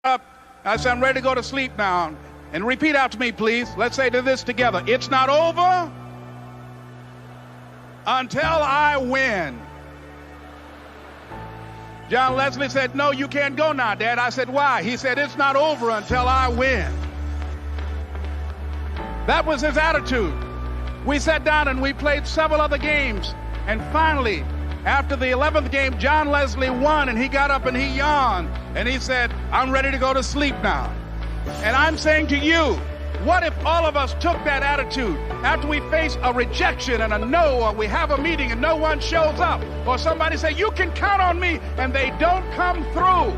up. I said, I'm ready to go to sleep now. And repeat after me, please. Let's say this together. It's not over until I win. John Leslie said, no, you can't go now, Dad. I said, why? He said, it's not over until I win. That was his attitude. We sat down and we played several other games. And finally, after the 11th game, John Leslie won, and he got up and he yawned. And he said, I'm ready to go to sleep now. And I'm saying to you, what if all of us took that attitude after we face a rejection and a no, or we have a meeting and no one shows up, or somebody say, you can count on me, and they don't come through?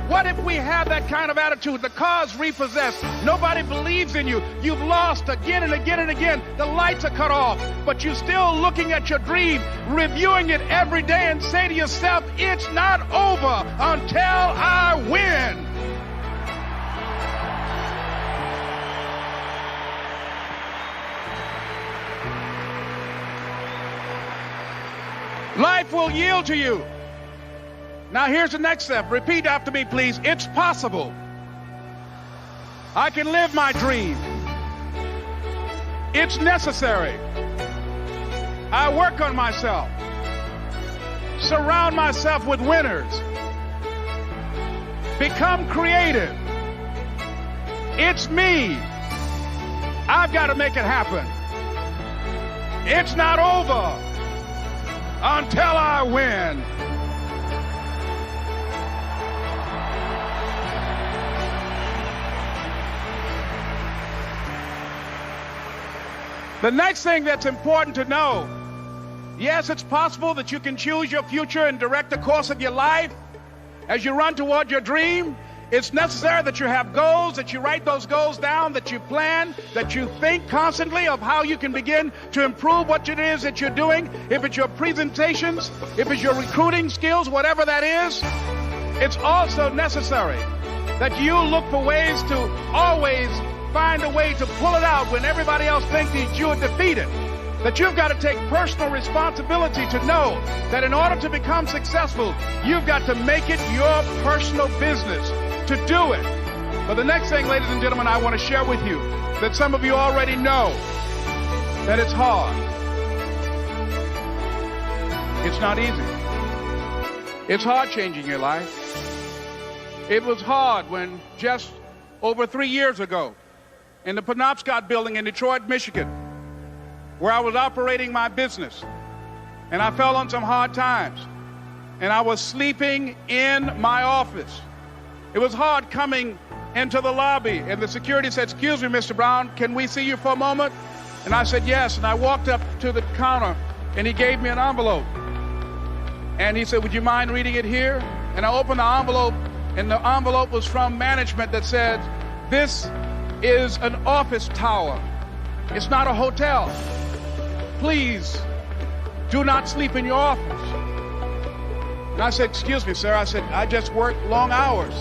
What if we have that kind of attitude? The car's repossessed. Nobody believes in you. You've lost again and again and again. The lights are cut off, but you're still looking at your dream, reviewing it every day, and say to yourself, it's not over until I win. Life will yield to you. Now here's the next step. Repeat after me, please. It's possible. I can live my dream. It's necessary. I work on myself. Surround myself with winners. Become creative. It's me. I've got to make it happen. It's not over until I win. The next thing that's important to know, yes, it's possible that you can choose your future and direct the course of your life as you run toward your dream. It's necessary that you have goals, that you write those goals down, that you plan, that you think constantly of how you can begin to improve what it is that you're doing. If it's your presentations, if it's your recruiting skills, whatever that is, it's also necessary that you look for ways to always find a way to pull it out when everybody else thinks that you're defeated. That you've got to take personal responsibility to know that in order to become successful, you've got to make it your personal business to do it. But the next thing, ladies and gentlemen, I want to share with you that some of you already know that it's hard. It's not easy. It's hard changing your life. It was hard when just over 3 years ago, in the Penobscot building in Detroit, Michigan, where I was operating my business, and I fell on some hard times, and I was sleeping in my office. It was hard coming into the lobby, and the security said, excuse me, Mr. Brown, can we see you for a moment? And I said, yes, and I walked up to the counter, and he gave me an envelope. And he said, would you mind reading it here? And I opened the envelope, and the envelope was from management that said, this is an office tower. It's not a hotel. Please do not sleep in your office. And I said, excuse me, sir. I said, I just work long hours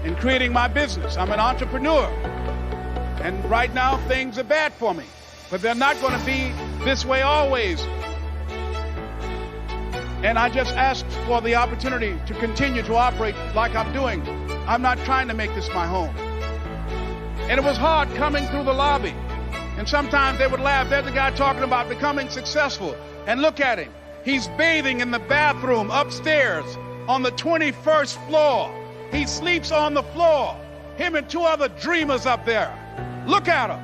in creating my business. I'm an entrepreneur. And right now things are bad for me, but they're not going to be this way always. And I just asked for the opportunity to continue to operate like I'm doing. I'm not trying to make this my home. And it was hard coming through the lobby. And sometimes they would laugh. There's a guy talking about becoming successful. And look at him. He's bathing in the bathroom upstairs on the 21st floor. He sleeps on the floor. Him and 2 other dreamers up there. Look at him.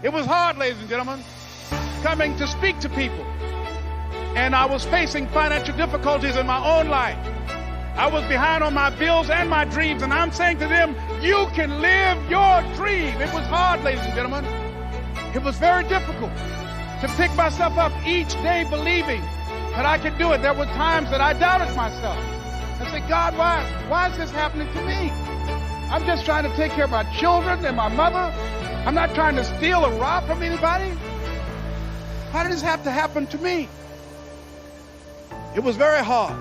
It was hard, ladies and gentlemen, coming to speak to people. And I was facing financial difficulties in my own life. I was behind on my bills and my dreams, and I'm saying to them, you can live your dream. It was hard, ladies and gentlemen. It was very difficult to pick myself up each day believing that I could do it. There were times that I doubted myself. I said, God, why is this happening to me? I'm just trying to take care of my children and my mother. I'm not trying to steal or rob from anybody. Why did this have to happen to me? It was very hard.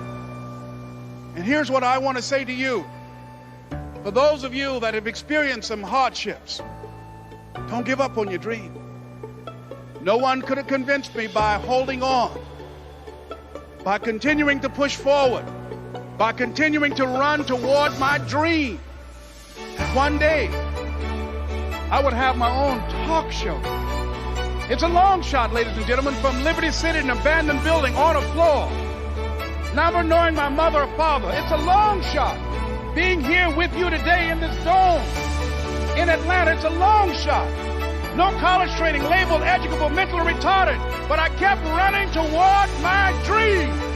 And here's what I want to say to you. For those of you that have experienced some hardships, don't give up on your dream. No one could have convinced me by holding on, by continuing to push forward, by continuing to run toward my dream. And one day, I would have my own talk show. It's a long shot, ladies and gentlemen, from Liberty City, an abandoned building on a floor. Never knowing my mother or father. It's a long shot. Being here with you today in this dome in Atlanta, it's a long shot. No college training, labeled educable, mentally retarded, but I kept running toward my dream.